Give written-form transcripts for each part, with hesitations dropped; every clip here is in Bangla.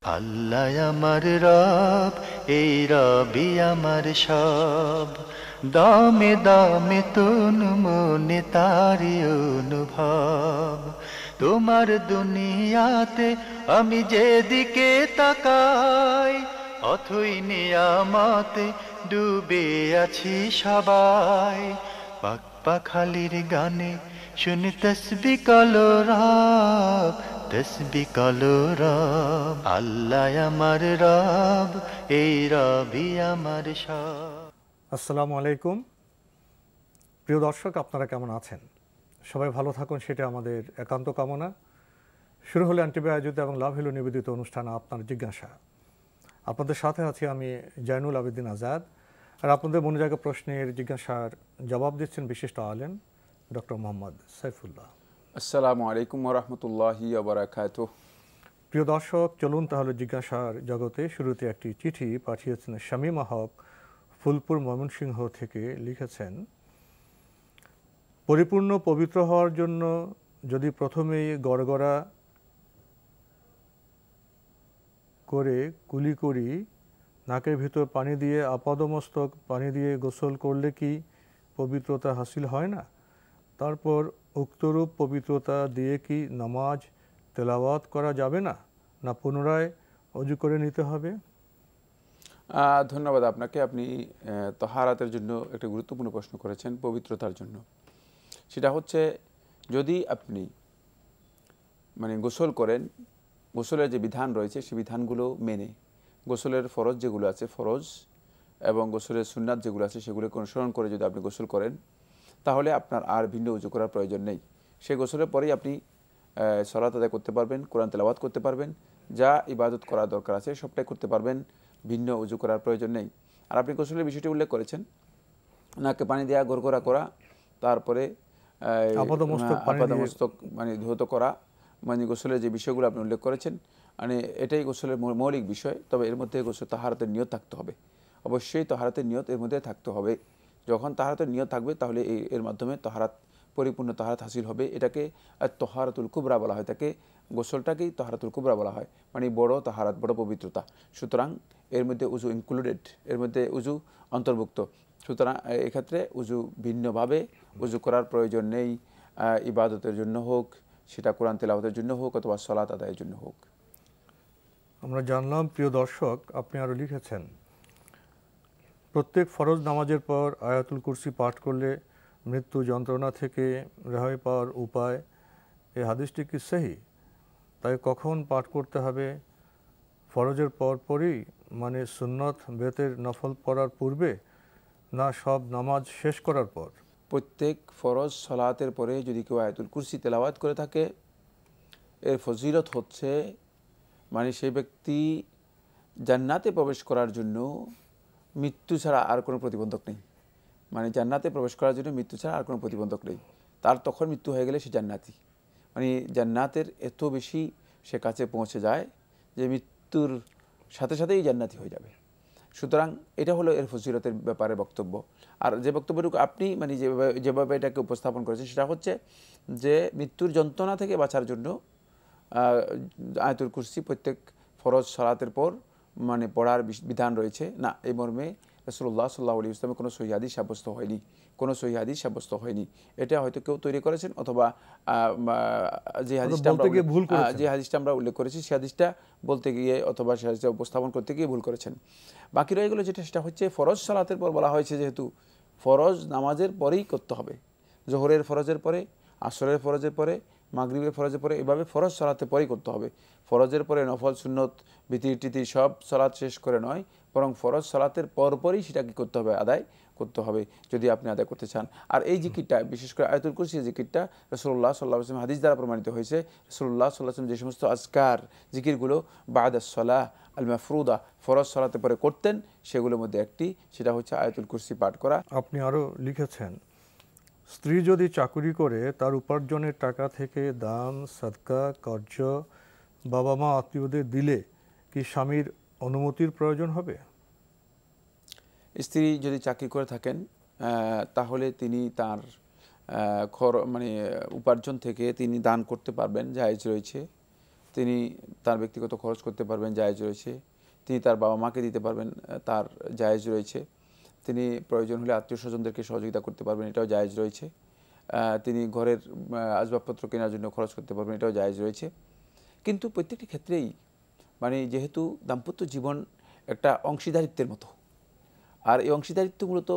আল্লাহ আমার রব, এই রবি আমার সব। দামে দামে তুন মনে তারি অনুভব। তোমার দুনিয়াতে আমি যেদিকে তাকাই, অথই নিয়ামতে ডুবে আছি সবাই। পাক পাখালির গানে শুনি তসবি কলো রব, তসবি কলো রব। আল্লাহ আমার রব, এই রবি আমার সব। আসসালামু আলাইকুম। প্রিয় দর্শক, আপনারা কেমন আছেন? সবাই ভালো থাকুন, সেটা আমাদের একান্ত কামনা। শুরু হলো এনটিভি আয়োজিত এবং লাভ হলো নিবেদিত অনুষ্ঠান আপনার জিজ্ঞাসা। আপনাদের সাথে আছি আমি জয়নুল আবেদিন আজাদ। আর আপনাদের মনে জায়গা প্রশ্নের জিজ্ঞাসার জবাব দিচ্ছেন বিশিষ্ট আলেম ডক্টর মোহাম্মদ সাইফুল্লাহ। আসসালামু আলাইকুম ওরহমতুল্লাহি ওবরাকাতুহ। প্রিয় দর্শক, চলুন তাহলে জিজ্ঞাসার জগতে। শুরুতে একটি চিঠি পাঠিয়েছেন শামীমা হক, ফুলপুর, ময়মনসিংহ থেকে। লিখেছেন, পরিপূর্ণ পবিত্র হওয়ার জন্য যদি প্রথমেই গড়গড়া করে কুলি করি, নাকের ভিতর পানি দিয়ে আপাদমস্তক পানি দিয়ে গোসল করলে কি পবিত্রতা হাসিল হয় না? তারপর উক্তরূপ পবিত্রতা দিয়ে কি নামাজ তেলাওয়াত করা যাবে না, না পুনরায় অজু করে নিতে হবে? ধন্যবাদ আপনাকে। আপনি তহারাতের জন্য একটা গুরুত্বপূর্ণ প্রশ্ন করেছেন, পবিত্রতার জন্য। সেটা হচ্ছে, যদি আপনি গোসল করেন, গোসলের যে বিধান রয়েছে সেই বিধানগুলো মেনে, গোসলের ফরজ যেগুলো আছে ফরজ এবং গোসলের সুন্নাত যেগুলো আছে সেগুলোকে অনুসরণ করে যদি আপনি গোসল করেন, তাহলে আপনার আর ভিন্ন উজু করার প্রয়োজন নেই। সেই গোসলের পরেই আপনি সালাত আদায় করতে পারবেন, কোরআন তেলাওয়াত করতে পারবেন, যা ইবাদত করার দরকার আছে সবটাই করতে পারবেন, ভিন্ন উজু করার প্রয়োজন নেই। আর আপনি গোসলের বিষয়টি উল্লেখ করেছেন, নাকে পানি দেওয়া, গড়গড়া করা, তারপরে আপাদমস্তক ধৌত করা, গোসলের যে বিষয়গুলো আপনি উল্লেখ করেছেন, এটাই গোসলের মৌলিক বিষয়। তবে এর মধ্যে গোসল তাহারাতের নিয়ত থাকতে হবে, অবশ্যই তাহারাতের নিয়ত এর মধ্যে থাকতে হবে। যখন তাহারাতের নিয়ত থাকবে তাহলে এর মাধ্যমে তাহারাত, পরিপূর্ণ তাহারাত হাসিল হবে। এটাকে তহারাতুল কুবরা বলা হয়, তাকে গোসলটাকেই তহারাতুল কুবরা বলা হয়, বড় তাহারাত, বড় পবিত্রতা। সুতরাং এর মধ্যে উজু ইনক্লুডেড, এর মধ্যে উজু অন্তর্ভুক্ত। সুতরাং এক্ষেত্রে উজু ভিন্নভাবে উজু করার প্রয়োজন নেই, ইবাদতের জন্য হোক, সেটা কোরআন তেলাওয়াতের জন্য হোক অথবা সালাত আদায়ের জন্য হোক। আমরা জানলাম। প্রিয় দর্শক, আপনি আরও লিখেছেন, প্রত্যেক ফরজ নামাজের পর আয়াতুল কুরসি পাঠ করলে মৃত্যু যন্ত্রণা থেকে রেহাই পাওয়ার উপায়। এই হাদিসটি কি সহি? তাই কখন পাঠ করতে হবে? ফরজের পরই, সুন্নত বেতের নফল পড়ার পূর্বে, না সব নামাজ শেষ করার পর? প্রত্যেক ফরজ সালাতের পরে যদি কেউ আয়াতুল কুরসি তেলাওয়াত করে থাকে, এর ফজিলত হচ্ছে সেই ব্যক্তি জান্নাতে প্রবেশ করার জন্য মৃত্যু ছাড়া আর কোনো প্রতিবন্ধক নেই। জান্নাতে প্রবেশ করার জন্য মৃত্যু ছাড়া আর কোনো প্রতিবন্ধক নেই। তার তখন মৃত্যু হয়ে গেলে সে জান্নাতি, জান্নাতের এত বেশি সে কাছে পৌঁছে যায় যে মৃত্যুর সাথে সাথেই জান্নাতি হয়ে যাবে। সুতরাং এটা হলো এর ফজিলতের ব্যাপারে বক্তব্য। আর যে বক্তব্যটুকু আপনি যেভাবে এটাকে উপস্থাপন করেছেন, সেটা হচ্ছে যে মৃত্যুর যন্ত্রণা থেকে বাঁচার জন্য আয়াতুল কুরসি প্রত্যেক ফরজ সালাতের পর পড়ার বিধান রয়েছে না, এই মর্মে রাসূলুল্লাহ সাল্লাল্লাহু আলাইহি ওয়াসাল্লামের কোনো সহিহ হাদিস সাব্যস্ত হয়নি। এটা হয়তো কেউ তৈরি করেছেন, অথবা যে হাদিসটা আমরা উল্লেখ করেছি সে হাদিসটা বলতে গিয়ে অথবা সে হাদিসটা উপস্থাপন করতে গিয়ে ভুল করেছেন। বাকি রয়ে গেলো যেটা, সেটা হচ্ছে ফরজ সালাতের পর বলা হয়েছে, যেহেতু ফরজ নামাজের পরেই করতে হবে, জোহরের ফরজের পরে, আসরের ফরজের পরে, মাগরিবের ফরজের পরে, এভাবে ফরজ সালাতের পরেই করতে হবে। ফরজের পরে নফল সুন্নত বিতির টিতির সব সালাত শেষ করে নয়, বরং ফরজ সালাতের পরপরই সেটাকে করতে হবে, আদায় করতে হবে, যদি আপনি আদায় করতে চান। আর এই জিকিরটা, বিশেষ করে আয়াতুল কুরসি জিকিরটা রাসূলুল্লাহ সাল্লাল্লাহু আলাইহি ওয়াসাল্লাম হাদিস দ্বারা প্রমাণিত হয়েছে। রাসূলুল্লাহ সাল্লাল্লাহু আলাইহি ওয়াসাল্লাম যে সমস্ত আজকার, জিকিরগুলো বা'দাস সালাহ আল মাফরুদা, ফরজ সালাতের পরে করতেন, সেগুলোর মধ্যে একটি, সেটা হচ্ছে আয়াতুল কুরসি পাঠ করা। আপনি আরও লিখেছেন, স্ত্রী যদি চাকুরি করে তার উপার্জনের টাকা থেকে দান, সাদকা, কর্জ বাবা মা আত্মীয়দের দিলে কি স্বামীর অনুমতির প্রয়োজন হবে? স্ত্রী যদি চাকরি করে থাকেন, তাহলে তিনি তার উপার্জন থেকে তিনি দান করতে পারবেন, জায়েজ রয়েছে। তিনি তার ব্যক্তিগত খরচ করতে পারবেন, জায়েজ রয়েছে। তিনি তার বাবা মাকে দিতে পারবেন, তার জায়েজ রয়েছে। তিনি প্রয়োজন হলে আত্মীয় স্বজনদেরকে সহযোগিতা করতে পারবেন, এটাও জায়েজ রয়েছে। তিনি ঘরের আসবাবপত্র কেনার জন্য খরচ করতে পারবেন, এটাও জায়েজ রয়েছে। কিন্তু প্রত্যেকটি ক্ষেত্রেই মানে যেহেতু দাম্পত্য জীবন একটা অংশীদারিত্বের মতো, আর এই অংশীদারিত্ব মূলত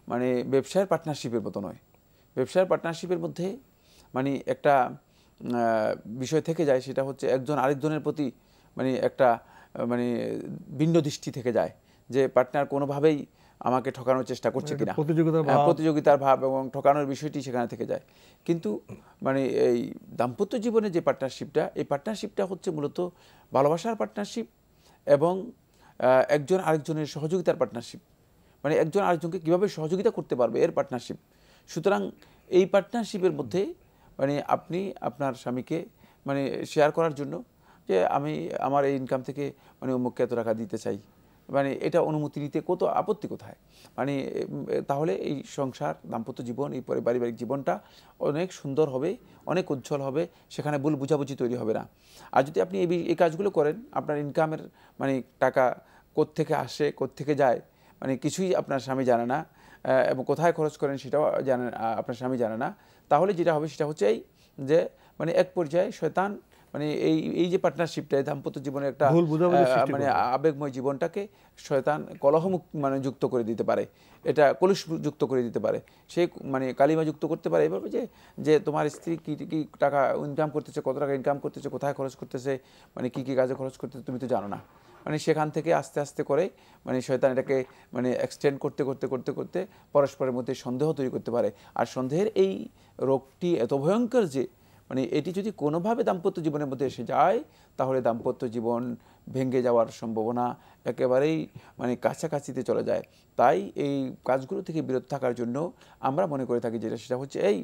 মানে ব্যবসায়ের পার্টনারশিপের মতো নয়। ব্যবসায়ের পার্টনারশিপের মধ্যে মানে একটা বিষয় থেকে যায়, সেটা হচ্ছে একজন আরেকজনের প্রতি মানে একটা মানে ভিন্ন দৃষ্টি থেকে যায়, যে পার্টনার কোনোভাবেই আমাকে ঠকানোর চেষ্টা করছে কিনা, প্রতিযোগিতার ভাব এবং ঠকানোর বিষয়টি সেখানে থেকে যায়। কিন্তু মানে এই দাম্পত্য জীবনে যে পার্টনারশিপটা, এই পার্টনারশিপটা হচ্ছে মূলত ভালোবাসার পার্টনারশিপ এবং একজন আরেকজনের সহযোগিতার পার্টনারশিপ, মানে একজন আরেকজনকে কীভাবে সহযোগিতা করতে পারবে এর পার্টনারশিপ। সুতরাং এই পার্টনারশিপের মধ্যে মানে আপনি আপনার স্বামীকে মানে শেয়ার করার জন্য যে আমি আমার এই ইনকাম থেকে মানে অমুককে এত টাকা দিতে চাই, মানে এটা অনুমতি নিতে কত আপত্তি কোথায়? মানে তাহলে এই সংসার, দাম্পত্য জীবন, এই পারিবারিক জীবনটা অনেক সুন্দর হবে, অনেক উজ্জ্বল হবে, সেখানে ভুল বুঝাবুঝি তৈরি হবে না। আর যদি আপনি এই কাজগুলো করেন, আপনার ইনকামের মানে টাকা কোত্থেকে আসে কোত্থেকে যায় মানে কিছুই আপনার স্বামী জানে না, এবং কোথায় খরচ করেন সেটাও জানেন আপনার স্বামী জানে না, তাহলে যেটা হবে সেটা হচ্ছে এই যে মানে এক পর্যায়ে শয়তান মানে এই যে পার্টনারশিপটা, দাম্পত্য জীবনের একটা মানে আবেগময় জীবনটাকে শয়তান কলহমুক্ত মানে যুক্ত করে দিতে পারে, এটা কলুষ যুক্ত করে দিতে পারে, সে মানে কালিমা যুক্ত করতে পারে এভাবে যে তোমার স্ত্রী কি টাকা ইনকাম করতেছে, কত টাকা ইনকাম করতেছে, কোথায় খরচ করতেছে, মানে কি কাজে খরচ করতেছে তুমি তো জানো না। মানে সেখান থেকে আস্তে আস্তে করে মানে শয়তান এটাকে মানে এক্সটেন্ড করতে করতে করতে করতে পরস্পরের মধ্যে সন্দেহ তৈরি করতে পারে। আর সন্দেহের এই রোগটি এত ভয়ঙ্কর যে মানে এটি যদি কোনোভাবে দাম্পত্য জীবনের মধ্যে এসে যায়, তাহলে দাম্পত্য জীবন ভেঙে যাওয়ার সম্ভাবনা একেবারেই মানে কাছাকাছিতে চলে যায়। তাই এই কাজগুলো থেকে বিরত থাকার জন্য আমরা মনে করে থাকি যেটা সেটা হচ্ছে এই,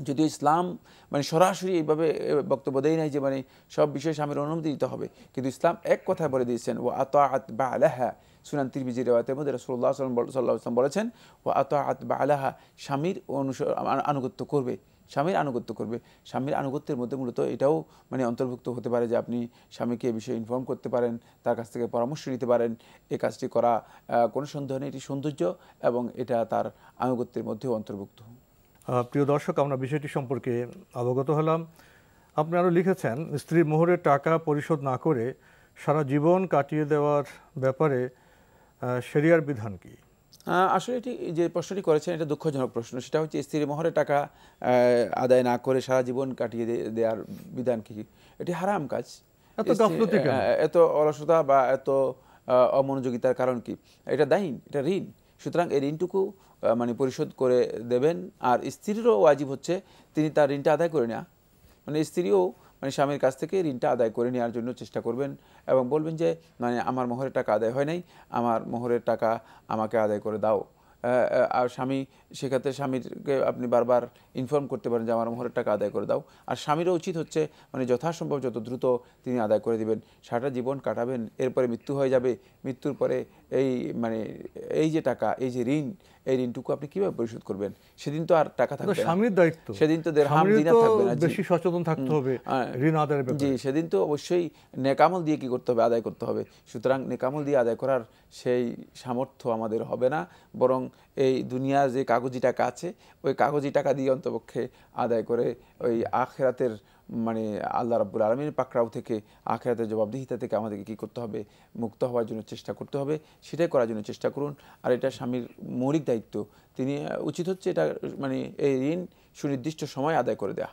যদিও ইসলাম মানে সরাসরি এইভাবে বক্তব্য দেয় নাই যে মানে সব বিষয়ে স্বামীর অনুমতি দিতে হবে, কিন্তু ইসলাম এক কথায় বলে দিয়েছেন, ও আতাআত বালাহা, সুনান তিরমিজি রিওয়ায়াতের মধ্যে রাসূলুল্লাহ সাল্লাল্লাহু আলাইহি ওয়াসাল্লাম বলেছেন, ও আতাআত বালাহা, স্বামীর আনুগত্য করবে, স্বামীর আনুগত্য করবে। স্বামীর আনুগত্যের মধ্যে মূলত এটাও মানে অন্তর্ভুক্ত হতে পারে যে আপনি স্বামীকে এ বিষয়ে ইনফর্ম করতে পারেন, তার কাছ থেকে পরামর্শ নিতে পারেন। এই কাজটি করা কোনো সন্দেহ নেই, এটি সৌন্দর্য এবং এটা তার আনুগত্যের মধ্যেও অন্তর্ভুক্ত। প্রিয় দর্শক, আমরা বিষয়টি সম্পর্কে অবগত হলাম। আপনি আরও লিখেছেন, স্ত্রীর মোহরের টাকা পরিশোধ না করে সারা জীবন কাটিয়ে দেওয়ার ব্যাপারে শরিয়ার বিধান কি? আসলে এটি যে প্রশ্নটি করেছেন এটা দুঃখজনক প্রশ্ন। সেটা হচ্ছে স্ত্রীর মোহরের টাকা আদায় না করে সারা জীবন কাটিয়ে দেওয়ার বিধান কি? এটি হারাম কাজ। এত অলসতা বা এত অমনোযোগিতার কারণ কি? এটা দাইন, এটা ঋণ। সুতরাং এই ঋণটুকু মানে পরিশোধ করে দেবেন। আর স্ত্রীরও ওয়াজিব হচ্ছে তিনি তার ঋণটা আদায় করে নেওয়া, মানে স্ত্রীও মানে স্বামীর কাছ থেকে ঋণটা আদায় করে নেওয়ার জন্য চেষ্টা করবেন এবং বলবেন যে মানে আমার মোহরের টাকা আদায় হয় নাই, আমার মোহরের টাকা আমাকে আদায় করে দাও। আর স্বামী সেক্ষেত্রে স্বামীকে আপনি বারবার ইনফর্ম করতে পারেন যে আমার মোহরের টাকা আদায় করে দাও। আর স্বামীরও উচিত হচ্ছে মানে যথাসম্ভব যত দ্রুত তিনি আদায় করে দিবেন। সারাটা জীবন কাটাবেন, এরপরে মৃত্যু হয়ে যাবে, মৃত্যুর পরে এই এই যে টাকা, এই যে ঋণ, এই ঋণটুকু আপনি কিভাবে পরিশোধ করবেন? সেদিন তো আর টাকা থাকবে না, স্বামীর দায়িত্ব, সেদিন তো দিরহাম দিনার থাকবে না, বেশি সচেতন থাকতে হবে ঋণ আদায়ের ব্যাপারে। জি, সেদিন তো অবশ্যই নেকামল দিয়ে কি করতে হবে, আদায় করতে হবে। সুতরাং নেকামল দিয়ে আদায় করার সেই সামর্থ্য আমাদের হবে না, বরং এই দুনিয়ার যে কাগজি টাকা আছে ওই কাগজি টাকা দিয়ে অন্তপক্ষে আদায় করে ওই আখিরাতের মানে আল্লাহ রাব্বুল আলামিনের পাকড়াও থেকে, আখিরাতের জবাবদিহিতা থেকে আমাদেরকে কী করতে হবে, মুক্ত হওয়ার জন্য চেষ্টা করতে হবে। সেটাই করার জন্য চেষ্টা করুন। আর এটা স্বামীর মৌলিক দায়িত্ব, তিনি উচিত হচ্ছে এটা মানে এই ঋণ সুনির্দিষ্ট সময় আদায় করে দেয়া।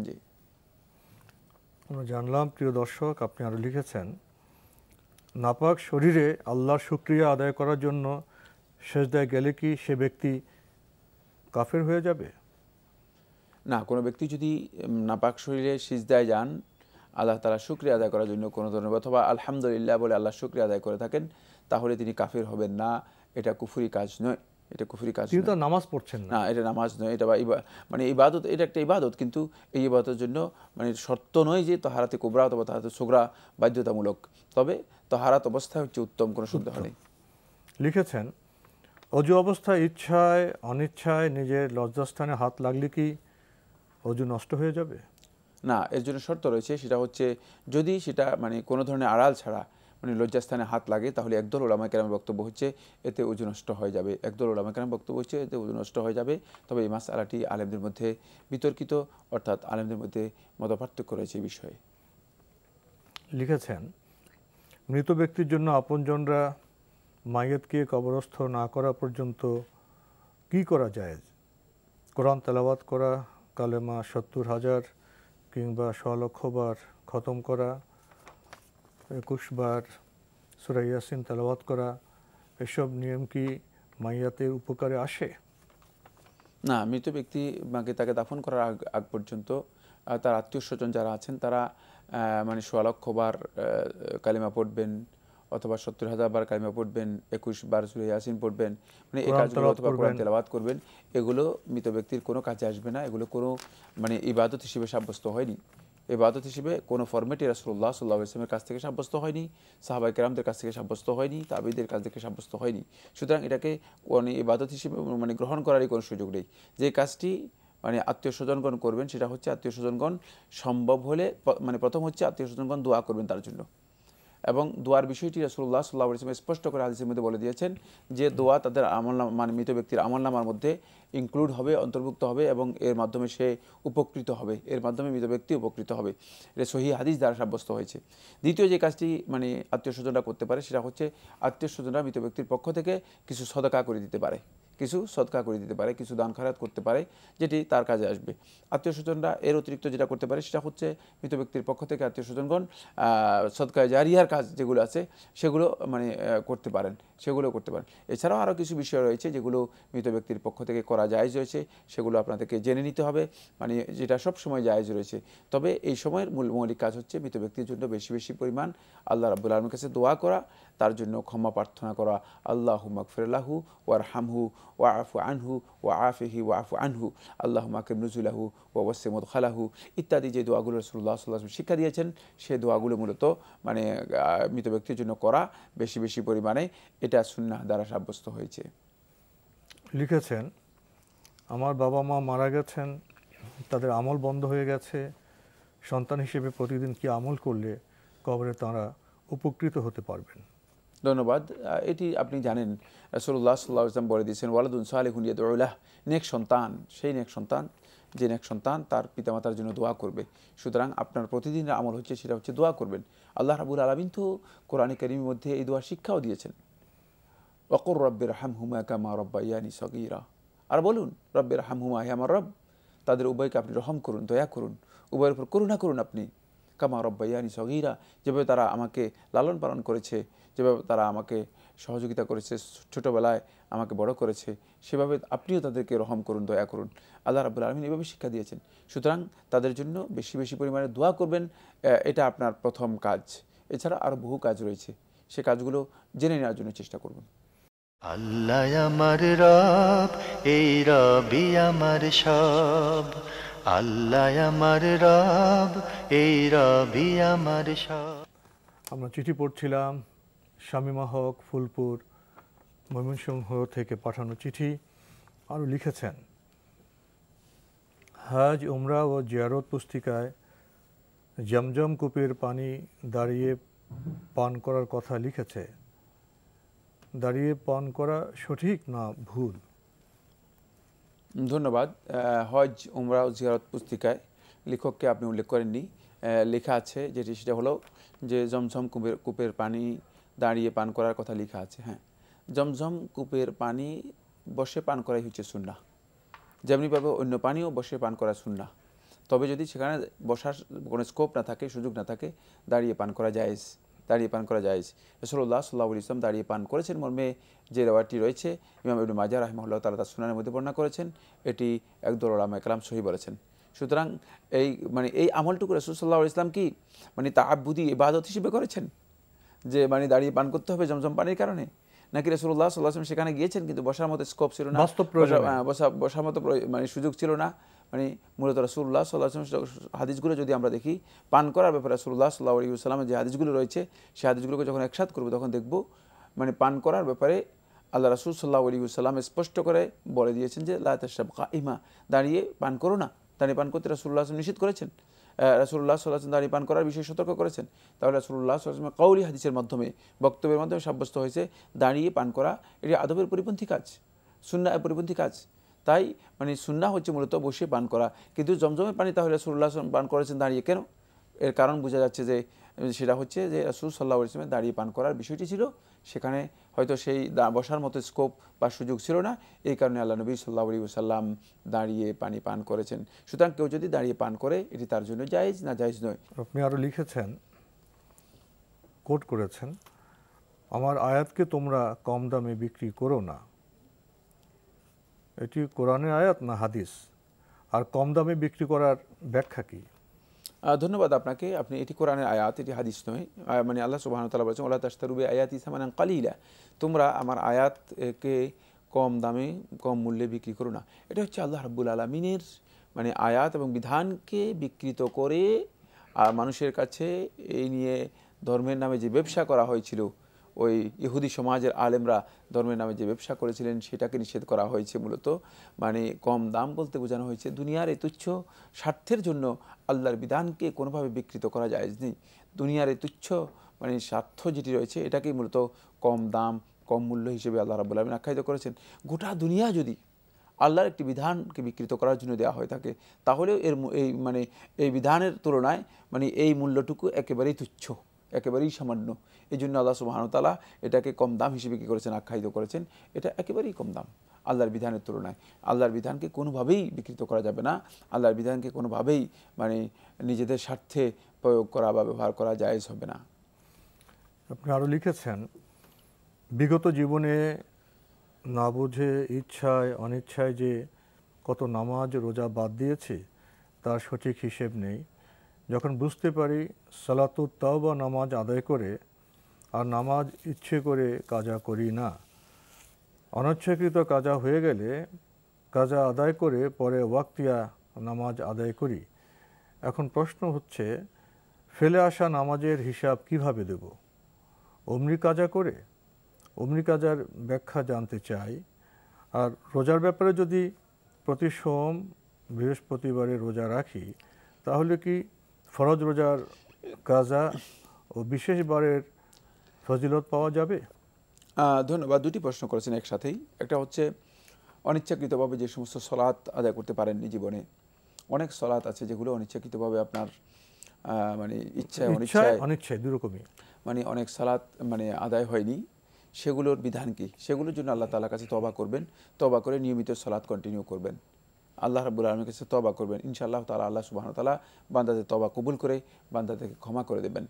জি, আমরা জানলাম। প্রিয় দর্শক, আপনি আরও লিখেছেন, নাপাক শরীরে আল্লাহর শুকরিয়া আদায় করার জন্য সেজদায় গেলে কি সে ব্যক্তি কাফের হয়ে যাবে? না, কোনো ব্যক্তি যদি নাপাক শরীরে সিজদায় যান আল্লাহ তাআলা শুকরিয়া আদায় করার জন্য কোনো ধরনের, অথবা আলহামদুলিল্লাহ বলে আল্লাহ শুকরিয়া আদায় করে থাকেন, তাহলে তিনি কাফের হবেন না। এটা কুফরি কাজ নয়, এটা কুফরি কাজ নয়। তিনি তো নামাজ পড়ছেন না, এটা নামাজ নয়, এটা মানে ইবাদত, এটা একটা ইবাদত, কিন্তু এই ইবাদতের জন্য মানে শর্ত নয় যে তহারাতে কুবরা অথবা তহারাতে সুগরা বাধ্যতামূলক, তবে তহারাত অবস্থায় হচ্ছে উত্তম, কোনো সন্দেহ নেই। লিখেছেন, অজু অবস্থায় ইচ্ছায় অনিচ্ছায় নিজের লজ্জাস্থানে হাত লাগলে কি অজু নষ্ট হয়ে যাবে? না, এর জন্য শর্ত রয়েছে, সেটা হচ্ছে যদি সেটা মানে কোনো ধরনের আড়াল ছাড়া মানে লজ্জাস্থানে হাত লাগে, তাহলে একদল ওলামা কেরামের বক্তব্য হচ্ছে এতে ওযু নষ্ট হয়ে যাবে, একদল ওলামা কেরামের বক্তব্য হচ্ছে এতে ওযু নষ্ট হয়ে যাবে। তবে এই মাসআলাটি আলেমদের মধ্যে বিতর্কিত, অর্থাৎ আলেমদের মধ্যে মতপার্থক্য রয়েছে এই বিষয়ে। লিখেছেন, মৃত ব্যক্তির জন্য আপনজনরা মাইয়াতকে কবরস্থ না করা পর্যন্ত কি করা যায়? কোরআন তেলাওয়াত করা, কালেমা ৭০,০০০ কিংবা ১০০,০০০ বার খতম করা, ২১ বার সূরা ইয়াসিন তেলাওয়াত করা, এসব নিয়ম কি মাইয়াতের উপকারে আসে? না, মৃত ব্যক্তি তাকে দাফন করার আগ পর্যন্ত তার আত্মীয় স্বজন যারা আছেন তারা মানে ১৬,০০০ বার কালিমা পড়বেন, অথবা ৭০,০০০ বার কালিমা পড়বেন, ২১ বার সূরা ইয়াসিন পড়বেন, মানে এই কাজগুলো, অথবা কোরআন তেলাওয়াত করবেন। এগুলো মৃত ব্যক্তির কোনো কাজে আসবে না, এগুলো কোনো মানে ইবাদত হিসেবে সাব্যস্ত হয়নি। ইবাদত হিসেবে কোনো ফরম্যাটে রাসূলুল্লাহ সাল্লাল্লাহু আলাইহি ওয়াসাল্লামের কাছ থেকে সাব্যস্ত হয়নি, সাহাবায়ে কেরামদের কাছ থেকে সাব্যস্ত হয়নি, তাবিঈদের কাছ থেকে সাব্যস্ত হয়নি। সুতরাং এটাকে মানে ইবাদত হিসেবে মানে গ্রহণ করারই কোনো সুযোগ নেই। যে কাজটি মানে আত্মীয় স্বজনগণ করবেন, সেটা হচ্ছে আত্মীয় স্বজনগণ সম্ভব হলে মানে প্রথম হচ্ছে আত্মীয় স্বজনগণ দোয়া করবেন তার জন্য, এবং দোয়ার বিষয়টি রাসূলুল্লাহ সাল্লাল্লাহু আলাইহি ওয়াসাল্লাম স্পষ্ট করে হাদিসের মধ্যে বলে দিয়েছেন যে দোয়া তাদের আমলনামা মানে মৃত ব্যক্তির আমলনামার মধ্যে ইনক্লুড হবে, অন্তর্ভুক্ত হবে, এবং এর মাধ্যমে সে উপকৃত হবে, এর মাধ্যমে মৃত ব্যক্তি উপকৃত হবে। এটা সহিহ হাদিস দ্বারা সাব্যস্ত হয়েছে। দ্বিতীয় যে কাজটি মানে আত্মীয় স্বজনরা করতে পারে, সেটা হচ্ছে আত্মীয় স্বজনরা মৃত ব্যক্তির পক্ষ থেকে কিছু সদকা করে দিতে পারে, কিছু সদকা করে দিতে পারে, কিছু দান খয়রাত করতে পারে, যেটি তার কাজে আসবে। আত্মীয় স্বজনরা এর অতিরিক্ত যেটা করতে পারে, সেটা হচ্ছে মৃত ব্যক্তির পক্ষ থেকে আত্মীয় স্বজনগণ সদকায়ে জারিয়ার কাজ যেগুলো আছে সেগুলো মানে করতে পারেন, সেগুলো করতে পারেন। এছাড়াও আরও কিছু বিষয় রয়েছে যেগুলো মৃত ব্যক্তির পক্ষ থেকে করা জায়েজ রয়েছে, সেগুলো আপনাদেরকে জেনে নিতে হবে, মানে যেটা সব সময় জায়েজ রয়েছে। তবে এই সময়ের মৌলিক কাজ হচ্ছে মৃত ব্যক্তির জন্য বেশি বেশি পরিমাণ আল্লাহ রাব্বুল আলামিনের কাছে দোয়া করা, তার জন্য ক্ষমা প্রার্থনা করা, আল্লাহুম্মা গফির লাহু ওয়ারহামহু ওয়াআফু আনহু ওয়াআফিহি ওয়াআফু আনহু, আল্লাহুম্মা আকরিম নুজুলাহু ওয়া ওয়াসসি মুদখালাহু ইত্যাদি যে দোয়াগুলো রাসূলুল্লাহ সাল্লাল্লাহু আলাইহি ওয়াসাল্লাম শিক্ষা দিয়েছেন, সেই দোয়াগুলো মূলত মানে মৃত ব্যক্তির জন্য করা বেশি বেশি পরিমাণে, এটা সুন্নাহ দ্বারা সাব্যস্ত হয়েছে। লিখেছেন, আমার বাবা মা মারা গেছেন, তাদের আমল বন্ধ হয়ে গেছে, সন্তান হিসেবে প্রতিদিন কি আমল করলে কবরে তাঁরা উপকৃত হতে পারবেন? ধন্যবাদ। এটি আপনি জানেন রাসূলুল্লাহ সাল্লাল্লাহু আলাইহি ওয়াসাল্লাম বলে দিয়েছেন, ওয়ালাদুন সালিহুন ইয়াদউ লাহ, নেক সন্তান, সেই নেক সন্তান যে নেক সন্তান তার পিতামাতার জন্য দোয়া করবে। সুতরাং আপনার প্রতিদিনের আমল হচ্ছে সেটা হচ্ছে দোয়া করবেন। আল্লাহ রাব্বুল আলামিন তো কোরআনে কারীমের মধ্যে এই দোয়ার শিক্ষাও দিয়েছেন, ওয়াকুর রব্বির হামহুমা কামা রাব্বায়ানি সগীরা, আর বলুন রব্বির হামহুমা, হে আমার রব, তাদের উভয়কে আপনি রহম করুন, দয়া করুন, উভয়ের উপর করুণা করুন আপনি, কামা রব্বায়ানি সগীরা, যেভাবে তারা আমাকে লালন পালন করেছে, যেভাবে তারা আমাকে সহযোগিতা করেছে, ছোটোবেলায় আমাকে বড় করেছে, সেভাবে আপনিও তাদেরকে রহম করুন, দয়া করুন। আল্লাহ রাব্বুল আলামিন এভাবে শিক্ষা দিয়েছেন। সুতরাং তাদের জন্য বেশি বেশি পরিমাণে দোয়া করবেন, এটা আপনার প্রথম কাজ। এছাড়া আরও বহু কাজ রয়েছে, সে কাজগুলো জেনে নেওয়ার জন্য চেষ্টা করবেন। আল্লাহ আমার রব, এই রবি আমার সব, আল্লাহ আমার রব, এই রবি আমার সব। আমরা চিঠি পড়ছিলাম, শামীমা হক, ফুলপুর, ময়মনসিংহ থেকে পাঠানো চিঠি। আরও লিখেছেন, হজ, উমরা ও জিয়ারত পুস্তিকায় জমজম কূপের পানি দাঁড়িয়ে পান করার কথা লিখেছে, দাঁড়িয়ে পান করা সঠিক না ভুল? ধন্যবাদ। হজ, উমরা ও জিয়ারত পুস্তিকায় লেখককে আপনি উল্লেখ করেননি, লেখা আছে যেটি সেটা হলো যে জমজম কূপের পানি দাঁড়িয়ে পান করার কথা লেখা আছে। হ্যাঁ, জমজম কূপের পানি বসে পান করাই হচ্ছে সুন্নাহ, যেমনিভাবে অন্য পানিও বসে পান করা সুন্নাহ। তবে যদি সেখানে বসার কোনো স্কোপ না থাকে, সুযোগ না থাকে, দাঁড়িয়ে পান করা জায়েজ, দাঁড়িয়ে পান করা জায়েজ। রাসূলুল্লাহ সাল্লাল্লাহু আলাইহি ওয়াসাল্লাম দাঁড়িয়ে পান করেছেন মর্মে যে রিওয়ায়াতটি রয়েছে, ইমাম ইবনে মাজাহ রাহিমাহুল্লাহ তাআলা তার সুনানের মধ্যে বর্ণনা করেছেন, এটি একদল উলামায়ে কেরাম সহিহ বলেছেন। সুতরাং এই মানে এই আমলটুকু রাসূল সাল্লাল্লাহু আলাইহি ওয়াসাল্লাম কি মানে তাআব্বুদি ইবাদত হিসেবে করেছেন, যে মানে দাঁড়িয়ে পান করতে হবে জমজম পানির কারণে, নাকি রাসূলুল্লাহ সাল্লাল্লাহু আলাইহি ওয়াসাল্লাম সেখানে গিয়েছেন কিন্তু বসার মতো স্কোপ ছিল না, বসার মতো মানে সুযোগ ছিল না? মানে মূলত রাসূলুল্লাহ সাল্লাল্লাহু আলাইহি ওয়াসাল্লাম হাদিসগুলো যদি আমরা দেখি, পান করার ব্যাপারে রাসূলুল্লাহ সাল্লাল্লাহু আলাইহি ওয়াসাল্লামের যে হাদিসগুলো রয়েছে, সেই হাদিসগুলোকে যখন একসাথ করব তখন দেখব মানে পান করার ব্যাপারে আল্লাহ রাসূল সাল্লাল্লাহু আলাইহি ওয়াসাল্লাম স্পষ্ট করে বলে দিয়েছেন যে লা তাশরাব কাইমা, দাঁড়িয়ে পান করো না, দাঁড়িয়ে পান করতে রাসূলুল্লাহ সাল্লাল্লাহু আলাইহি ওয়াসাল্লাম নিষেধ করেছেন। রাসূলুল্লাহ সাল্লাল্লাহু আলাইহি ওয়াসাল্লাম দাড়ি পান করার বিষয়ে সতর্ক করেছেন, তাহলে রাসূলুল্লাহ সাল্লাল্লাহু আলাইহি ওয়াসাল্লাম কাউলি হাদিসের মাধ্যমে, বক্তব্যের মাধ্যমে সাব্যস্ত হয়েছে দাঁড়িয়ে পান করা এটি আদবের পরিপন্থী কাজ, সুন্নাহ পরিপন্থী কাজ। তাই মানে সুন্নাহ হচ্ছে মূলত বসে পান করা, কিন্তু জমজমের পানি তাহলে রাসূলুল্লাহ সাল্লাল্লাহু আলাইহি ওয়াসাল্লাম পান করেছেন দাঁড়িয়ে কেন? এর কারণ বোঝা যাচ্ছে যে সেটা হচ্ছে যে রাসূল সাল্লাল্লাহু আলাইহি ওয়াসাল্লাম দাঁড়িয়ে পান করার বিষয়টি ছিল, সেখানে হয়তো সেই বসার মতো স্কোপ বা সুযোগ ছিল না, এই কারণে আল্লাহ নবী সাল্লাল্লাহু আলাইহি ওয়াসাল্লাম দাঁড়িয়ে পানি পান করেছেন। সুতরাং কেউ যদি দাঁড়িয়ে পান করে এটি তার জন্য জায়েজ, না জায়েজ নয়। আপনি আরও লিখেছেন, কোট করেছেন, আমার আয়াতকে তোমরা কম দামে বিক্রি করো না। এটি কোরআনের আয়াত না হাদিস? আর কম দামে বিক্রি করার ব্যাখ্যা কি? ধন্যবাদ আপনাকে। আপনি এটি কোরআনের আয়াত, এটি হাদিস নয়। মানে আল্লাহ সুবহানাহু ওয়া তাআলা বলেছেন, ওয়ালা তাশতারু বিআয়াতি সামানান কালিলা, তোমরা আমার আয়াতকে কম দামে কম মূল্যে বিক্রি করো না। এটা হচ্ছে আল্লাহ রাব্বুল আলামিনের মানে আয়াত এবং বিধানকে বিকৃত করে মানুষের কাছে এই নিয়ে ধর্মের নামে যে ব্যবসা করা হয়েছিল, ওই ইহুদি সমাজের আলেমরা ধর্মের নামে যে ব্যবসা করেছিলেন সেটাকে নিষেধ করা হয়েছে। মূলত মানে কম দাম বলতে বোঝানো হয়েছে দুনিয়ার এই তুচ্ছ স্বার্থের জন্য আল্লাহর বিধানকে কোনোভাবে বিকৃত করা যায় নেই। দুনিয়ার এই তুচ্ছ মানে স্বার্থ যেটি রয়েছে এটাকেই মূলত কম দাম কম মূল্য হিসেবে আল্লাহ রাব্বুল আলামিন আখ্যায়িত করেছেন। গোটা দুনিয়া যদি আল্লাহর একটি বিধানকে বিকৃত করার জন্য দেওয়া হয়ে থাকে, তাহলেও এই মানে এই বিধানের তুলনায় মানে এই মূল্যটুকু একেবারেই তুচ্ছ, একেবারেই সামান্য। এই জন্য আল্লাহ সুবহানাহু ওয়া তাআলা এটাকে কম দাম হিসেবে কী করেছেন, আখ্যায়িত করেছেন। এটা একেবারেই কম দাম আল্লাহর বিধানের তুলনায়। আল্লাহর বিধানকে কোনোভাবেই বিকৃত করা যাবে না, আল্লাহর বিধানকে কোনোভাবেই মানে নিজেদের স্বার্থে প্রয়োগ করা বা ব্যবহার করা জায়েজ হবে না। আপনি আরও লিখেছেন, বিগত জীবনে না বুঝে ইচ্ছায় অনিচ্ছায় যে কত নামাজ রোজা বাদ দিয়েছি তার সঠিক হিসেব নেই। যখন বুঝতে পারি সালাতুত তাওবা নামাজ আদায় করে আর নামাজ ইচ্ছে করে কাজা করি না, অনিচ্ছাকৃত কাজা হয়ে গেলে কাজা আদায় করে পরে ওয়াক্তিয়া নামাজ আদায় করি। এখন প্রশ্ন হচ্ছে, ফেলে আসা নামাজের হিসাব কিভাবে দেব? অমনি কাজা করে? অমনি কাজার ব্যাখ্যা জানতে চাই। আর রোজার ব্যাপারে যদি প্রতি সোম বৃহস্পতিবারে রোজা রাখি, তাহলে কি ফরজ রোজার কাজা ও বিশেষ বারের ফজিলত পাওয়া যাবে? ধন্যবাদ। দুটি প্রশ্ন করেছেন একসাথেই। একটা হচ্ছে অনিচ্ছাকৃতভাবে যে সমস্ত সলাৎ আদায় করতে পারেননি জীবনে, অনেক সলাৎ আছে যেগুলো অনিচ্ছাকৃতভাবে আপনার মানে ইচ্ছায় অনিচ্ছায় দুরকমই মানে অনেক সালাত মানে আদায় হয়নি, সেগুলোর বিধান কি? সেগুলোর জন্য আল্লাহ তাআলার কাছে তওবা করবেন, তওবা করে নিয়মিত সালাত কন্টিনিউ করবেন, আল্লাহ রাব্বুল আলামিনের কাছে তওবা করবেন। ইনশাআল্লাহ তাআলা আল্লাহ সুবহানাহু ওয়া তাআলা বান্দাদের তওবা কবুল করে বান্দাদেরকে ক্ষমা করে দেবেন।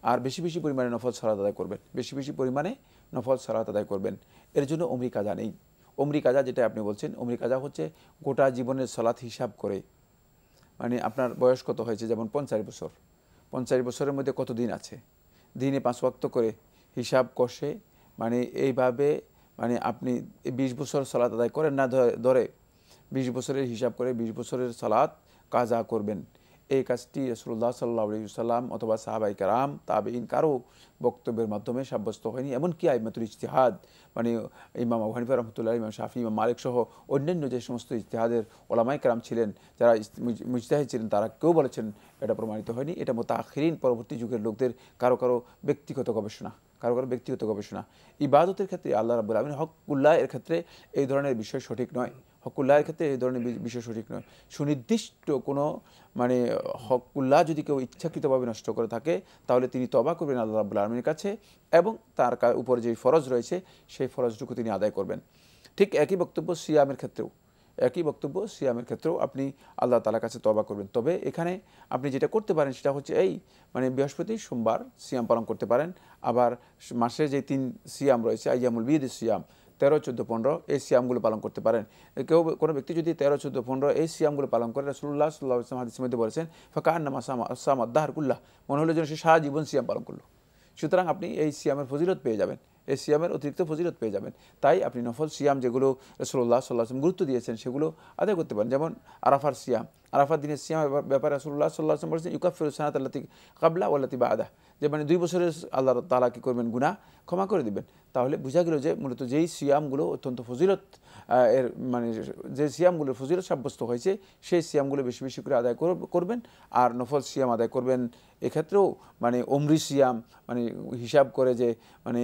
আর বেশি বেশি পরিমাণে নফল সালাত আদায় করবেন, বেশি বেশি পরিমাণে নফল সালাত আদায় করবেন। এর জন্য উমরি কাজা নেই। উমরি কাজা যেটা আপনি বলছেন, উমরি কাজা হচ্ছে গোটা জীবনের সালাত হিসাব করে, মানে আপনার বয়স কত হয়েছে, যেমন 50 বছর, 50 বছরের মধ্যে কত দিন আছে, দিনে 5 ওয়াক্ত করে হিসাব কষে মানে এইভাবে মানে আপনি 20 বছর সালাত আদায় করেন না, ধরে 20 বছরের হিসাব করে 20 বছরের সালাত কাজা করবেন। এই কাজটি রাসূলুল্লাহ সাল্লাল্লাহু আলাইহি ওয়াসাল্লাম অথবা সাহাবায়ে কেরাম তাবেঈন কারো বক্তব্যের মাধ্যমে সাব্যস্ত হয়নি। এমনকি আইম্মাতুল ইজতিহাদ মানে ইমাম আবু হানিফা রাহমাতুল্লাহ, ইমাম শাফি, ইমাম মালিক সহ অন্যান্য যে সমস্ত ইজতিহাদের ওলামায়ে কেরাম ছিলেন, যারা মুজতাহিদ ছিলেন, তারা কেউ বলেছেন এটা প্রমাণিত হয়নি। এটা মুতাআখিরিন পরবর্তী যুগের লোকদের কারো ব্যক্তিগত গবেষণা, কারো ব্যক্তিগত গবেষণা। ইবাদতের ক্ষেত্রে আল্লাহ রাব্বুল আলামিন হকুল্লাহ এর ক্ষেত্রে এই ধরনের বিষয় সঠিক নয়, হকুল্লাহের ক্ষেত্রে এই ধরনের বিষয় সঠিক নয়। সুনির্দিষ্ট কোনো মানে হকুল্লাহ যদি কেউ ইচ্ছাকৃতভাবে নষ্ট করে থাকে, তাহলে তিনি তওবা করবেন আল্লাহ রাব্বুল আলামিনের কাছে এবং তার উপর যে ফরজ রয়েছে সেই ফরজটুকু তিনি আদায় করবেন। ঠিক একই বক্তব্য সিয়ামের ক্ষেত্রেও, আপনি আল্লাহ তাআলার কাছে তওবা করবেন। তবে এখানে আপনি যেটা করতে পারেন সেটা হচ্ছে এই মানে বৃহস্পতি সোমবার সিয়াম পালন করতে পারেন। আবার মাসের যে 3 সিয়াম রয়েছে, আইয়ামুল বিদ সিয়াম 13, 14, 15 এই সিয়ামগুলো পালন করতে পারেন। কোনো ব্যক্তি যদি 13, 14, 15 এই সিয়ামগুলো পালন করে, রাসূলুল্লাহ সাল্লাল্লাহু আলাইহি ওয়াসাল্লাম হাদিসের মধ্যে বলেছেন, ফাকান্নামা সামা দাহর কুল্লাহ, মনে হলো যেন সে সারা জীবন সিয়াম পালন করলো। সুতরাং আপনি এই সিয়ামের ফজিলত পেয়ে যাবেন, এই সিয়ামের অতিরিক্ত ফজিলত পেয়ে যাবেন। তাই আপনি নফল সিয়াম যেগুলো রাসূলুল্লাহ সাল্লাল্লাহু আলাইহি ওয়াসাল্লাম গুরুত্ব দিয়েছেন সেগুলো আদায় করতে পারেন। যেমন আরাফার সিয়াম, আরাফার দিনের সিয়াম ব্যাপারে রাসূলুল্লাহ সাল্লাল্লাহু আলাইহি ওয়াসাল্লাম বলেছেন, ইউকাফিরু সানাত আল্লাতী ক্বাবলা ওয়াল্লাতী বা'দা, যে মানে 2 বছরের আল্লাহ তাআলা কি করবেন, গুনাহ ক্ষমা করে দিবেন। তাহলে বোঝা গেল যে মূলত যেই সিয়ামগুলো অত্যন্ত ফজিলত এর মানে যে সিয়ামগুলোর ফজিলত সাব্যস্ত হয়েছে সেই সিয়ামগুলো বেশি বেশি করে আদায় করবেন। আর নফল সিয়াম আদায় করবেন। এক্ষেত্রেও মানে ওমরি সিয়াম মানে হিসাব করে যে মানে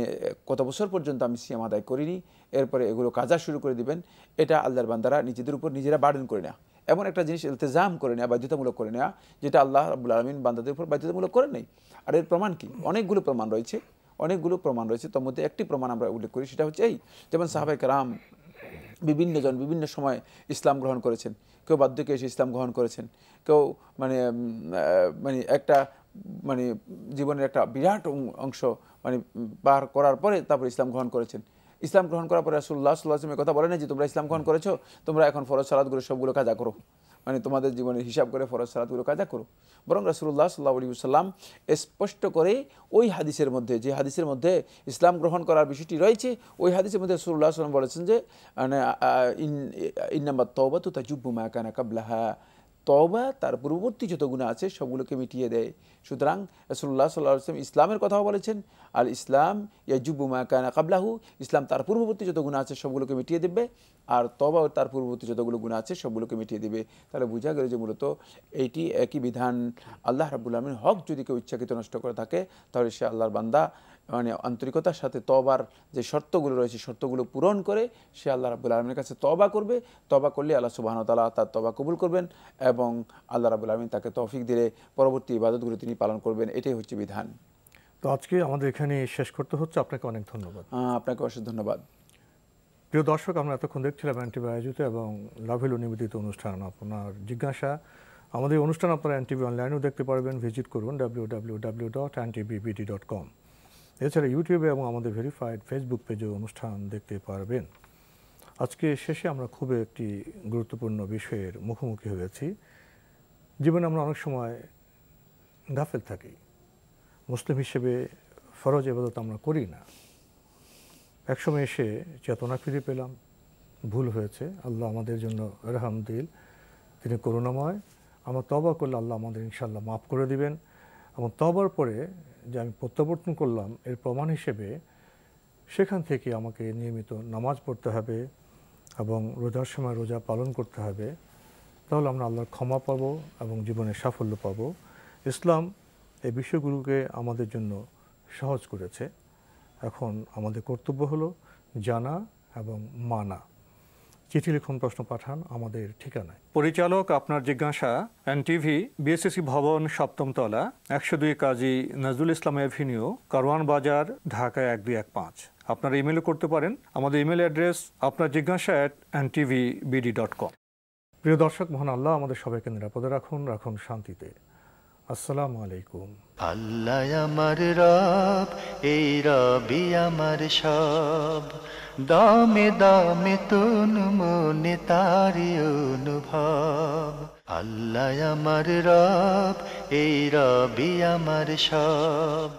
কত বছর পর্যন্ত আমি সিয়াম আদায় করিনি, এরপরে এগুলো কাজা শুরু করে দিবেন। এটা আল্লাহর বান্দারা নিজেদের উপর নিজেরা বার্ডেন করে নেওয়া, এমন একটা জিনিস ইলতিজাম করে নেওয়া, বাধ্যতামূলক করে নেওয়া, যেটা আল্লাহ রাব্বুল আলামিন বান্দাদের উপর বাধ্যতামূলক করে নেই। আর এর প্রমাণ কি? অনেকগুলো প্রমাণ রয়েছে, তার মধ্যে একটি প্রমাণ আমরা উল্লেখ করি, সেটা হচ্ছে এই, যেমন সাহাবায়ে কেরাম বিভিন্ন জন বিভিন্ন সময় ইসলাম গ্রহণ করেছেন। কেউ বার্ধক্যে এসে ইসলাম গ্রহণ করেছেন, কেউ মানে মানে একটা মানে জীবনের একটা বিরাট অংশ মানে পার করার পরে তারপর ইসলাম গ্রহণ করেছেন। ইসলাম গ্রহণ করার পরে রাসূলুল্লাহ সাল্লাল্লাহু আলাইহি ওয়াসাল্লাম কথা বলেন যে তোমরা ইসলাম গ্রহণ করেছো, তোমরা এখন ফরজ সালাতগুলো সবগুলো কাজা করো, মানে তোমাদের জীবনের হিসাব করে ফরজ সালাতগুলো কাজা করো। বরং রাসূলুল্লাহ সাল্লাল্লাহু আলাইহি ওয়াসাল্লাম স্পষ্ট করে ওই হাদিসের মধ্যে, যে হাদিসের মধ্যে ইসলাম গ্রহণ করার বিষয়টি রয়েছে, ওই হাদিসের মধ্যে রাসূলুল্লাহ সাল্লাল্লাহু আলাইহি ওয়াসাল্লাম বলেছেন যে ইন্নামাত তাওবাতু তাজুব্বু মা কানা কাবলাহা, তওবা তার পূর্ববর্তী যত গুনাহ আছে সবগুলোকে মিটিয়ে দেয়। সুতরাং রাসূলুল্লাহ সাল্লাল্লাহু আলাইহি ওয়াসাল্লাম ইসলামের কথাও বলেছেন, আল ইসলাম ইয়াজুব্বু মা কানা কাবলাহু, ইসলাম তার পূর্ববর্তী যত গুনাহ আছে সবগুলোকে মিটিয়ে দেবে, আর তওবাও তার পূর্ববর্তী যতগুলো গুনাহ আছে সবগুলোকে মিটিয়ে দেবে। তাহলে বোঝা গেল যে মূলত এইটি একই বিধান। আল্লাহ রাব্বুল আলামিন হক যদি কেউ ইচ্ছাকৃত নষ্ট করে থাকে, তাহলে সে আল্লাহর বান্দা মানে আন্তরিকতার সাথে তওবার যে শর্তগুলো রয়েছে শর্তগুলো পূরণ করে সে আল্লাহ রাব্বুল আলামিনের কাছে তওবা করবে। তওবা করলে আল্লাহ সুবহানাহু ওয়া তাআলা তার তওবা কবুল করবেন এবং আল্লাহ রাব্বুল আলামিন তাকে তৌফিক দিলে পরবর্তী ইবাদতগুলো তিনি পালন করবেন। এটাই হচ্ছে বিধান। তো আজকে আমাদের এখানে শেষ করতে হচ্ছে। আপনাকে অনেক ধন্যবাদ। আপনাকে অশেষ ধন্যবাদ। প্রিয় দর্শক, আমরা এতক্ষণ দেখছিলাম এনটিভি আয়োজিত এবং লাভেলো নিবেদিত অনুষ্ঠান। আপনার জিজ্ঞাসা, আমাদের অনুষ্ঠান আপনারা এনটিভি অনলাইনেও দেখতে পারবেন। ভিজিট করুন www.ntvbd.com। এছাড়া ইউটিউবে এবং আমাদের ভেরিফাইড ফেসবুক পেজে অনুষ্ঠান দেখতে পারবেন। আজকে শেষে আমরা খুব একটি গুরুত্বপূর্ণ বিষয়ের মুখোমুখি হয়েছি। জীবনে আমরা অনেক সময় গাফেল থাকি, মুসলিম হিসেবে ফরজ ইবাদত আমরা করি না। একসময় এসে চেতনা ফিরে পেলাম, ভুল হয়েছে, আল্লাহ আমাদের জন্য রহমদিল, তিনি করুণাময়। আমরা তওবা করলে আল্লাহ আমাদের ইনশাআল্লাহ মাফ করে দিবেন। এবং তওবার পরে যে আমি প্রত্যাবর্তন করলাম এর প্রমাণ হিসেবে সেখান থেকে আমাকে নিয়মিত নামাজ পড়তে হবে এবং রোজার সময় রোজা পালন করতে হবে। তাহলে আমরা আল্লাহর ক্ষমা পাবো এবং জীবনে সাফল্য পাবো। ইসলাম এই বিষয়গুলোকে আমাদের জন্য সহজ করেছে। এখন আমাদের কর্তব্য হলো জানা এবং মানা। চিঠি লিখুন, প্রশ্ন পাঠান আমাদের ঠিকানায়। পরিচালক আপনার জিজ্ঞাসা, এনটিভি, বিএসসি ভবন, 7ম তলা, 102 কাজী নজরুল ইসলাম এভিনিউ, কারওয়ান বাজার, ঢাকা 1215। আপনারা ইমেল করতে পারেন। আমাদের ইমেল অ্যাড্রেস আপনার জিজ্ঞাসা @ntvbd.com। প্রিয় দর্শক, মহান আল্লাহ আমাদের সবাইকে নিরাপদে রাখুন, রাখুন শান্তিতে। আসসালামু আলাইকুম। আল্লাহ আমার রব, এই রবি আমার সব, দামে দামে তুন মনে তারি অনুভব। আল্লাহ আমার রব, এই রবি আমার সব।